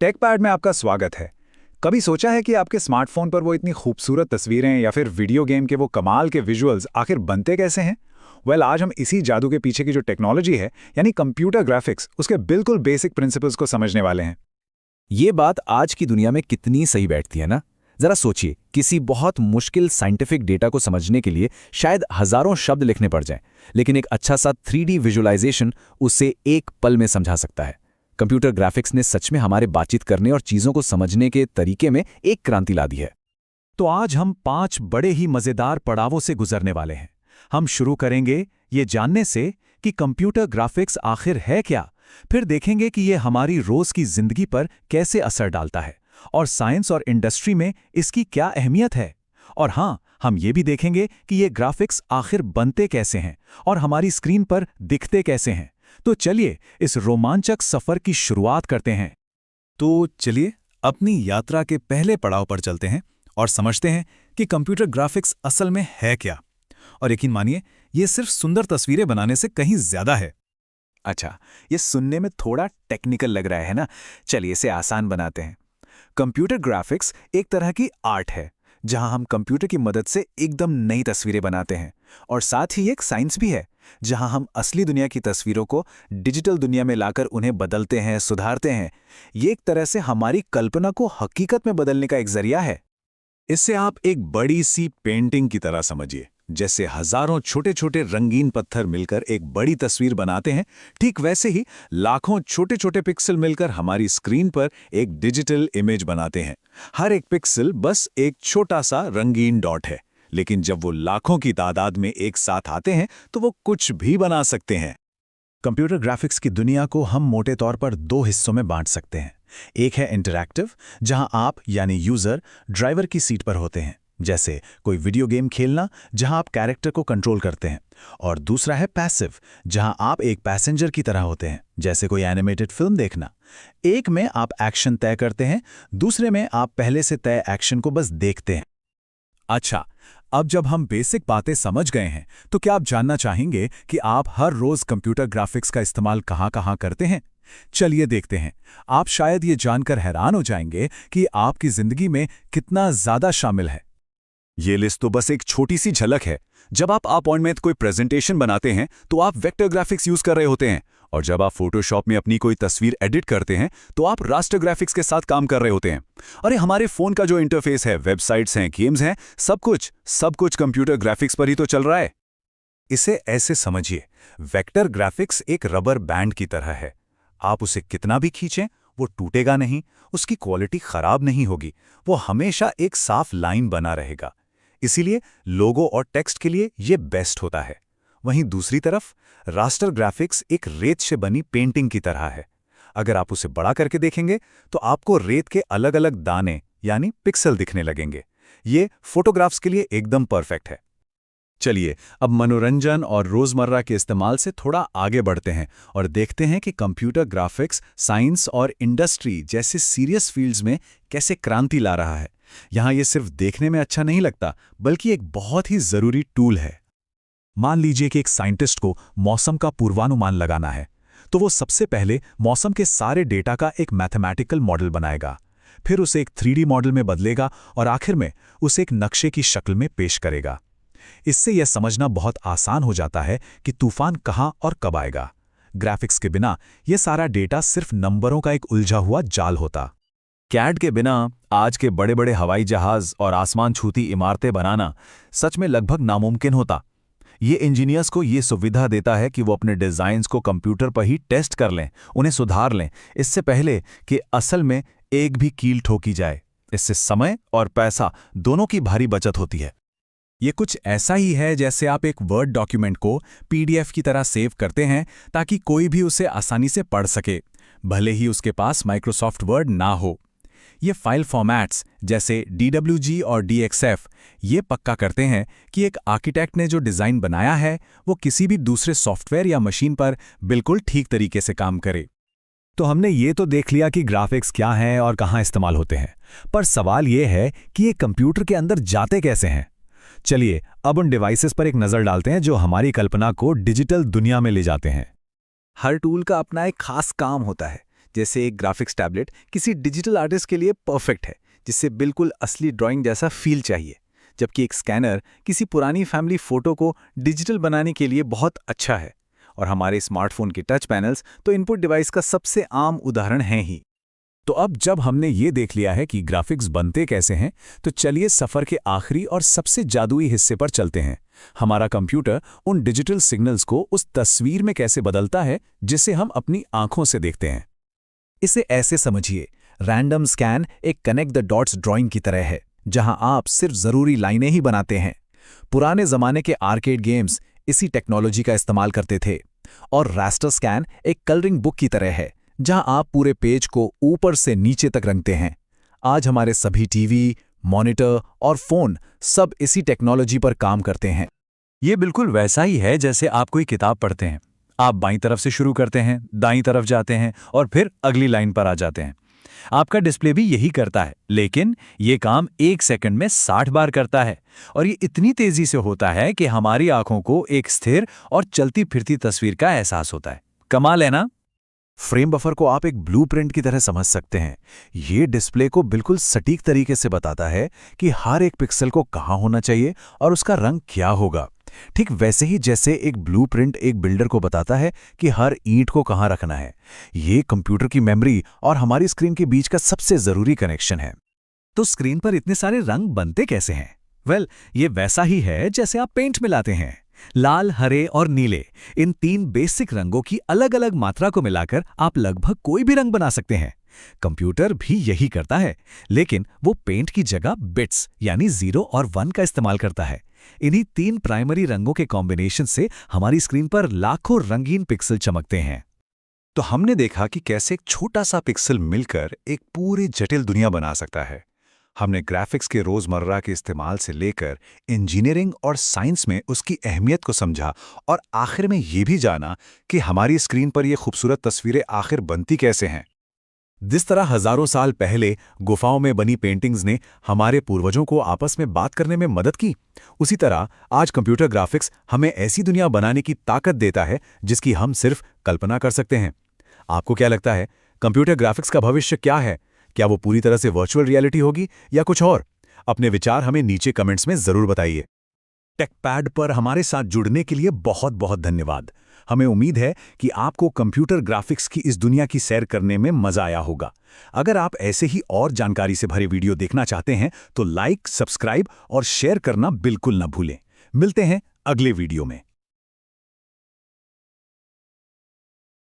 Take pad में आपका स्वागत है। कभी सोचा है कि आपके स्मार्टफोन पर वो इतनी खूबसूरत तस्वीरें या फिर वीडियो गेम के वो कमाल के विजुअल्स आखिर बनते कैसे हैं? आज हम इसी जादू के पीछे की जो टेक्नोलॉजी है, यानी कंप्यूटर ग्राफिक्स, उसके बिल्कुल बेसिक प्रिंसिपल्स को समझने वाले हैं। ये बात आज की दुनिया में कितनी सही बैठती है ना। जरा सोचिए, किसी बहुत मुश्किल साइंटिफिक डेटा को समझने के लिए शायद हजारों शब्द लिखने पड़ जाएं, लेकिन एक अच्छा सा 3D विजुअलाइजेशन उसे एक पल में समझा सकता है। कंप्यूटर ग्राफिक्स ने सच में हमारे बातचीत करने और चीजों को समझने के तरीके में एक क्रांति ला दी है। तो आज हम 5 बड़े ही मजेदार पड़ावों से गुजरने वाले हैं। हम शुरू करेंगे ये जानने से कि कंप्यूटर ग्राफिक्स आखिर है क्या, फिर देखेंगे कि ये हमारी रोज की जिंदगी पर कैसे असर डालता है और साइंस और इंडस्ट्री में इसकी क्या अहमियत है। और हाँ, हम ये भी देखेंगे कि ये ग्राफिक्स आखिर बनते कैसे हैं और हमारी स्क्रीन पर दिखते कैसे हैं। तो चलिए इस रोमांचक सफर की शुरुआत करते हैं। तो चलिए अपनी यात्रा के पहले पड़ाव पर चलते हैं और समझते हैं कि कंप्यूटर ग्राफिक्स असल में है क्या। और यकीन मानिए, ये सिर्फ सुंदर तस्वीरें बनाने से कहीं ज्यादा है। अच्छा, ये सुनने में थोड़ा टेक्निकल लग रहा है ना? चलिए इसे आसान बनाते हैं। कंप्यूटर ग्राफिक्स एक तरह की आर्ट है, जहां हम कंप्यूटर की मदद से एकदम नई तस्वीरें बनाते हैं, और साथ ही एक साइंस भी है, जहां हम असली दुनिया की तस्वीरों को डिजिटल दुनिया में लाकर उन्हें बदलते हैं, सुधारते हैं। ये एक तरह से हमारी कल्पना को हकीकत में बदलने का एक जरिया है। इससे आप एक बड़ी सी पेंटिंग की तरह समझिए। जैसे हजारों छोटे छोटे रंगीन पत्थर मिलकर एक बड़ी तस्वीर बनाते हैं, ठीक वैसे ही लाखों छोटे छोटे पिक्सल मिलकर हमारी स्क्रीन पर एक डिजिटल इमेज बनाते हैं। हर एक पिक्सल बस एक छोटा सा रंगीन डॉट है, लेकिन जब वो लाखों की तादाद में एक साथ आते हैं तो वो कुछ भी बना सकते हैं। कंप्यूटर ग्राफिक्स की दुनिया को हम मोटे तौर पर 2 हिस्सों में बांट सकते हैं। एक है इंटरैक्टिव, जहां आप यानी यूजर ड्राइवर की सीट पर होते हैं, जैसे कोई वीडियो गेम खेलना जहां आप कैरेक्टर को कंट्रोल करते हैं। और दूसरा है पैसिव, जहां आप एक पैसेंजर की तरह होते हैं, जैसे कोई एनिमेटेड फिल्म देखना। एक में आप एक्शन तय करते हैं, दूसरे में आप पहले से तय एक्शन को बस देखते हैं। अच्छा, अब जब हम बेसिक बातें समझ गए हैं, तो क्या आप जानना चाहेंगे कि आप हर रोज कंप्यूटर ग्राफिक्स का इस्तेमाल कहां-कहां करते हैं? चलिए देखते हैं। आप शायद ये जानकर हैरान हो जाएंगे कि आपकी जिंदगी में कितना ज्यादा शामिल है। ये लिस्ट तो बस एक छोटी सी झलक है। जब आप अपॉइंटमेंट कोई प्रेजेंटेशन बनाते हैं तो आप वेक्टर ग्राफिक्स यूज कर रहे होते हैं, और जब आप फोटोशॉप में अपनी कोई तस्वीर एडिट करते हैं तो आप रास्टर ग्राफिक्स के साथ काम कर रहे होते हैं। अरे हमारे फोन का जो इंटरफेस है, वेबसाइट्स हैं, गेम्स हैं, सब कुछ कंप्यूटर ग्राफिक्स पर ही तो चल रहा है। इसे ऐसे समझिए, वेक्टर ग्राफिक्स एक रबर बैंड की तरह है। आप उसे कितना भी खींचें, वो टूटेगा नहीं, उसकी क्वालिटी खराब नहीं होगी, वो हमेशा एक साफ लाइन बना रहेगा। इसीलिए लोगो और टेक्स्ट के लिए ये बेस्ट होता है। वहीं दूसरी तरफ रास्टर ग्राफिक्स एक रेत से बनी पेंटिंग की तरह है। अगर आप उसे बड़ा करके देखेंगे तो आपको रेत के अलग अलग दाने यानी पिक्सल दिखने लगेंगे। ये फोटोग्राफ्स के लिए एकदम परफेक्ट है। चलिए अब मनोरंजन और रोजमर्रा के इस्तेमाल से थोड़ा आगे बढ़ते हैं और देखते हैं कि कंप्यूटर ग्राफिक्स साइंस और इंडस्ट्री जैसे सीरियस फील्ड्स में कैसे क्रांति ला रहा है। यहाँ ये सिर्फ देखने में अच्छा नहीं लगता, बल्कि एक बहुत ही जरूरी टूल है। मान लीजिए कि एक साइंटिस्ट को मौसम का पूर्वानुमान लगाना है, तो वो सबसे पहले मौसम के सारे डेटा का एक मैथमेटिकल मॉडल बनाएगा, फिर उसे एक 3D मॉडल में बदलेगा और आखिर में उसे एक नक्शे की शक्ल में पेश करेगा। इससे यह समझना बहुत आसान हो जाता है कि तूफान कहाँ और कब आएगा। ग्राफिक्स के बिना यह सारा डेटा सिर्फ नंबरों का एक उलझा हुआ जाल होता। कैड के बिना आज के बड़े बड़े हवाई जहाज और आसमान छूती इमारतें बनाना सच में लगभग नामुमकिन होता। ये इंजीनियर्स को ये सुविधा देता है कि वो अपने डिजाइन्स को कंप्यूटर पर ही टेस्ट कर लें, उन्हें सुधार लें, इससे पहले कि असल में एक भी कील ठोकी जाए। इससे समय और पैसा दोनों की भारी बचत होती है। ये कुछ ऐसा ही है जैसे आप एक वर्ड डॉक्यूमेंट को PDF की तरह सेव करते हैं ताकि कोई भी उसे आसानी से पढ़ सके, भले ही उसके पास माइक्रोसॉफ्ट वर्ड ना हो। ये फाइल फॉर्मेट्स जैसे DWG और DXF ये पक्का करते हैं कि एक आर्किटेक्ट ने जो डिज़ाइन बनाया है वो किसी भी दूसरे सॉफ्टवेयर या मशीन पर बिल्कुल ठीक तरीके से काम करे। तो हमने ये तो देख लिया कि ग्राफिक्स क्या हैं और कहाँ इस्तेमाल होते हैं, पर सवाल ये है कि ये कंप्यूटर के अंदर जाते कैसे हैं। चलिए अब उन डिवाइसेस पर एक नज़र डालते हैं जो हमारी कल्पना को डिजिटल दुनिया में ले जाते हैं। हर टूल का अपना एक खास काम होता है। जैसे एक ग्राफिक्स टैबलेट किसी डिजिटल आर्टिस्ट के लिए परफेक्ट है, जिससे बिल्कुल असली ड्राइंग जैसा फील चाहिए, जबकि एक स्कैनर किसी पुरानी फैमिली फोटो को डिजिटल बनाने के लिए बहुत अच्छा है। और हमारे स्मार्टफोन के टच पैनल्स तो इनपुट डिवाइस का सबसे आम उदाहरण हैं ही। तो अब जब हमने ये देख लिया है कि ग्राफिक्स बनते कैसे हैं, तो चलिए सफ़र के आखिरी और सबसे जादुई हिस्से पर चलते हैं। हमारा कंप्यूटर उन डिजिटल सिग्नल्स को उस तस्वीर में कैसे बदलता है जिसे हम अपनी आंखों से देखते हैं। इसे ऐसे समझिए, रैंडम स्कैन एक कनेक्ट द डॉट्स ड्राइंग की तरह है, जहां आप सिर्फ ज़रूरी लाइनें ही बनाते हैं। पुराने ज़माने के आर्केड गेम्स इसी टेक्नोलॉजी का इस्तेमाल करते थे। और रास्टर स्कैन एक कलरिंग बुक की तरह है, जहां आप पूरे पेज को ऊपर से नीचे तक रंगते हैं। आज हमारे सभी टीवी, मॉनिटर और फोन सब इसी टेक्नोलॉजी पर काम करते हैं। ये बिल्कुल वैसा ही है जैसे आप कोई किताब पढ़ते हैं। आप बाईं तरफ से शुरू करते हैं, दाईं तरफ जाते हैं और फिर अगली लाइन पर आ जाते हैं। आपका डिस्प्ले भी यही करता है, लेकिन ये काम 1 सेकंड में 60 बार करता है। और ये इतनी तेजी से होता है कि हमारी आंखों को एक स्थिर और चलती फिरती तस्वीर का एहसास होता है। कमाल है ना? फ्रेम बफर को आप एक ब्लूप्रिंट की तरह समझ सकते हैं। ये डिस्प्ले को बिल्कुल सटीक तरीके से बताता है कि हर एक पिक्सल को कहाँ होना चाहिए और उसका रंग क्या होगा। ठीक वैसे ही जैसे एक ब्लूप्रिंट एक बिल्डर को बताता है कि हर ईंट को कहाँ रखना है। ये कंप्यूटर की मेमोरी और हमारी स्क्रीन के बीच का सबसे ज़रूरी कनेक्शन है। तो स्क्रीन पर इतने सारे रंग बनते कैसे हैं? ये वैसा ही है जैसे आप पेंट मिलाते हैं। लाल, हरे और नीले, इन 3 बेसिक रंगों की अलग अलग मात्रा को मिलाकर आप लगभग कोई भी रंग बना सकते हैं। कंप्यूटर भी यही करता है, लेकिन वो पेंट की जगह बिट्स यानी 0 और 1 का इस्तेमाल करता है। इन्हीं 3 प्राइमरी रंगों के कॉम्बिनेशन से हमारी स्क्रीन पर लाखों रंगीन पिक्सल चमकते हैं। तो हमने देखा कि कैसे एक छोटा सा पिक्सल मिलकर एक पूरी जटिल दुनिया बना सकता है। हमने ग्राफिक्स के रोजमर्रा के इस्तेमाल से लेकर इंजीनियरिंग और साइंस में उसकी अहमियत को समझा और आखिर में ये भी जाना कि हमारी स्क्रीन पर ये खूबसूरत तस्वीरें आखिर बनती कैसे हैं। जिस तरह हजारों साल पहले गुफाओं में बनी पेंटिंग्स ने हमारे पूर्वजों को आपस में बात करने में मदद की, उसी तरह आज कंप्यूटर ग्राफिक्स हमें ऐसी दुनिया बनाने की ताकत देता है जिसकी हम सिर्फ कल्पना कर सकते हैं। आपको क्या लगता है, कंप्यूटर ग्राफिक्स का भविष्य क्या है? क्या वो पूरी तरह से वर्चुअल रियलिटी होगी या कुछ और? अपने विचार हमें नीचे कमेंट्स में जरूर बताइए। टेकपैड पर हमारे साथ जुड़ने के लिए बहुत बहुत धन्यवाद। हमें उम्मीद है कि आपको कंप्यूटर ग्राफिक्स की इस दुनिया की सैर करने में मजा आया होगा। अगर आप ऐसे ही और जानकारी से भरे वीडियो देखना चाहते हैं तो लाइक, सब्सक्राइब और शेयर करना बिल्कुल न भूलें। मिलते हैं अगले वीडियो में।